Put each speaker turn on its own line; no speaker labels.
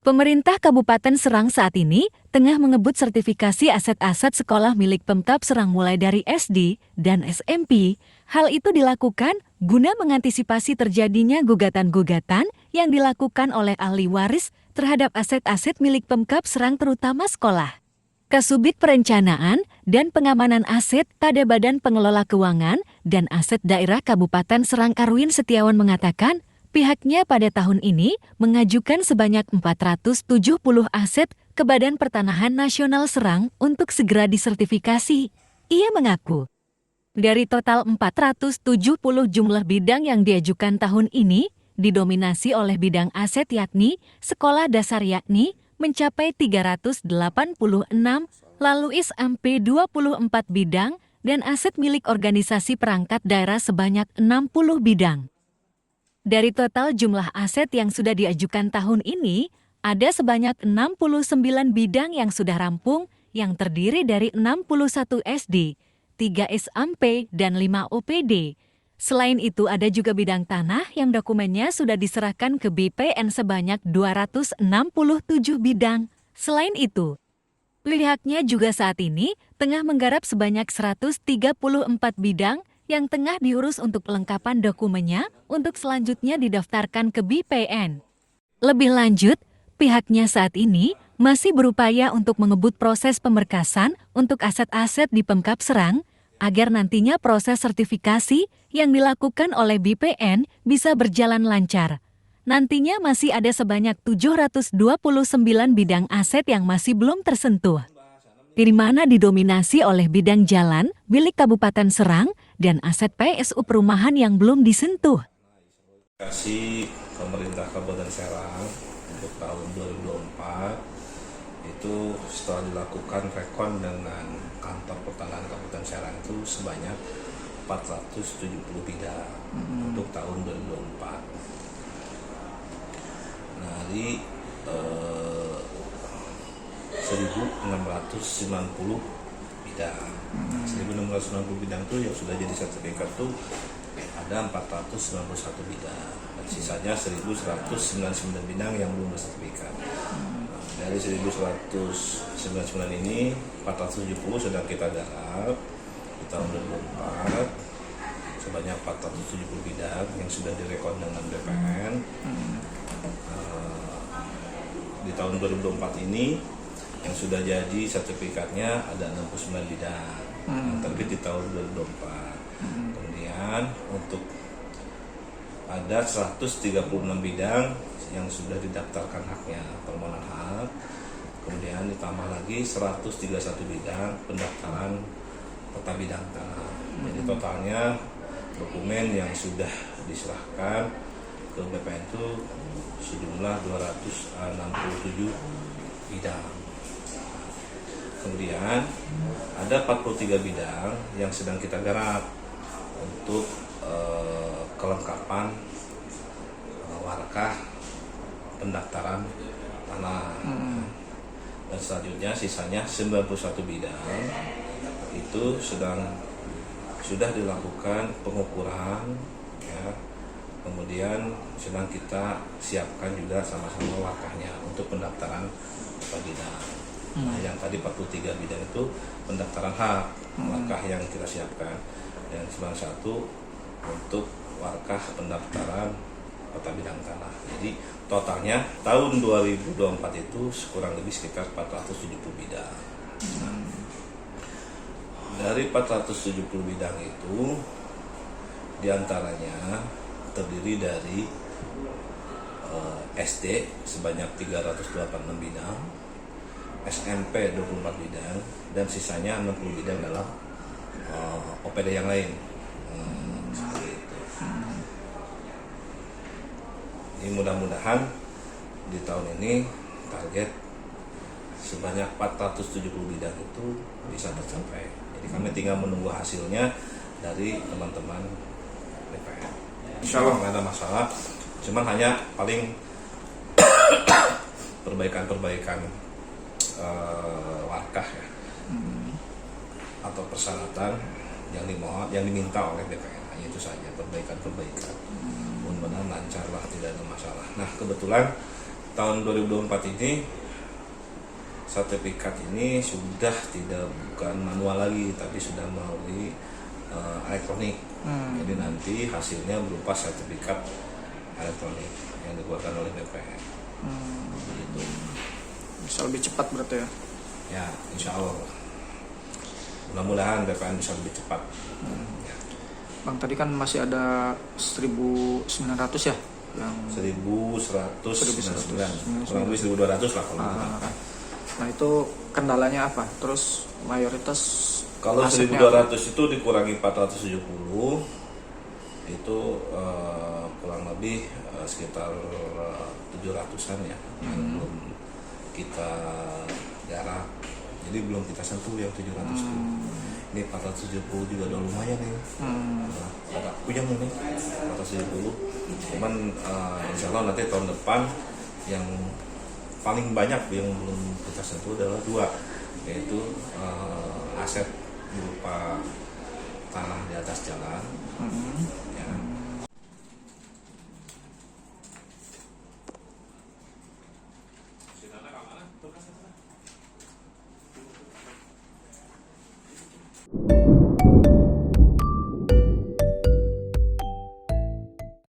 Pemerintah Kabupaten Serang saat ini tengah mengebut sertifikasi aset-aset sekolah milik Pemkab Serang mulai dari SD dan SMP. Hal itu dilakukan guna mengantisipasi terjadinya gugatan-gugatan yang dilakukan oleh ahli waris terhadap aset-aset milik Pemkab Serang terutama sekolah. Kasubit Perencanaan dan Pengamanan Aset pada Badan Pengelola Keuangan dan Aset Daerah Kabupaten Serang Karwin Setiawan mengatakan, pihaknya pada tahun ini mengajukan sebanyak 470 aset ke Badan Pertanahan Nasional Serang untuk segera disertifikasi. Ia mengaku, dari total 470 jumlah bidang yang diajukan tahun ini, didominasi oleh bidang aset yakni sekolah dasar yakni mencapai 386, lalu sampai 24 bidang, dan aset milik organisasi perangkat daerah sebanyak 60 bidang. Dari total jumlah aset yang sudah diajukan tahun ini, ada sebanyak 69 bidang yang sudah rampung yang terdiri dari 61 SD, 3 SMP, dan 5 OPD. Selain itu ada juga bidang tanah yang dokumennya sudah diserahkan ke BPN sebanyak 267 bidang. Selain itu, pihaknya juga saat ini tengah menggarap sebanyak 134 bidang yang tengah diurus untuk pelengkapan dokumennya untuk selanjutnya didaftarkan ke BPN. Lebih lanjut, pihaknya saat ini masih berupaya untuk mengebut proses pemberkasan untuk aset-aset di Pemkab Serang agar nantinya proses sertifikasi yang dilakukan oleh BPN bisa berjalan lancar. Nantinya masih ada sebanyak 729 bidang aset yang masih belum tersentuh, di mana didominasi oleh bidang jalan milik Kabupaten Serang dan aset PSU perumahan yang belum disentuh.
Kasih pemerintah Kabupaten Serang untuk tahun 2024 itu setelah dilakukan rekon dengan kantor pertanahan Kabupaten Serang itu sebanyak 470 bidang untuk tahun 2024. Nah, di 1.690 bidang. 1.690 bidang itu yang sudah jadi sertifikat itu ada 491 bidang. Dan sisanya 1.199 bidang yang belum bersertifikat. Dari 1.199 ini 470 sedang kita garap di tahun 2024 sebanyak 470 bidang yang sudah direkod dengan BPN. Di tahun 2024 ini yang sudah jadi sertifikatnya ada 69 bidang yang terbit di tahun 2024. Kemudian untuk ada 136 bidang yang sudah didaftarkan haknya permohonan hak, kemudian ditambah lagi 131 bidang pendaftaran peta bidang tanah. Jadi totalnya dokumen yang sudah diserahkan ke BPN itu sejumlah 267 bidang. Kemudian ada 43 bidang yang sedang kita garap untuk kelengkapan warkah pendaftaran tanah. Dan selanjutnya sisanya 91 bidang itu sudah dilakukan pengukuran ya. Kemudian sedang kita siapkan juga sama-sama warkahnya untuk pendaftaran bidang. Nah, yang tadi 43 bidang itu pendaftaran hak warkah yang kita siapkan, dan 91 untuk warkah pendaftaran peta bidang tanah. Jadi totalnya tahun 2024 itu kurang lebih sekitar 470 bidang. Dari 470 bidang itu diantaranya terdiri dari SD sebanyak 386 bidang, SMP 24 bidang, dan sisanya 60 bidang dalam OPD yang lain. Seperti itu. Jadi mudah-mudahan di tahun ini target sebanyak 470 bidang itu bisa tercapai. Jadi kami tinggal menunggu hasilnya dari teman-teman BPN. Insya Allah nggak ada masalah, cuman hanya paling perbaikan warkah ya, atau persyaratan yang diminta oleh BPN. Hanya itu saja, perbaikan. Mudah-mudahan lancar lah, tidak ada masalah. Nah, kebetulan tahun 2024 ini sertifikat ini sudah bukan manual lagi, tapi sudah melalui elektronik. Jadi nanti hasilnya berupa sertifikat elektronik yang dikeluarkan oleh BPN. Gitu.
Bisa lebih cepat berarti ya?
Ya, insya Allah. Mudah-mudahan BPN bisa lebih cepat. Ya.
Bang, tadi kan masih ada 1.900 ya? Yang
1.199, kurang lebih 1.200 lah kalau
nah itu kendalanya apa? Terus mayoritas
kalau
asetnya
1.200 itu dikurangi 470 itu kurang lebih sekitar 700-an ya, yang belum kita garap, jadi belum kita sentuh yang 700 itu. Ini 470 juga udah lumayan nih. Agak puyeng ini 470. Cuman insya Allah nanti tahun depan yang paling banyak yang belum kita sentuh adalah 2, yaitu aset berupa tanah di atas jalan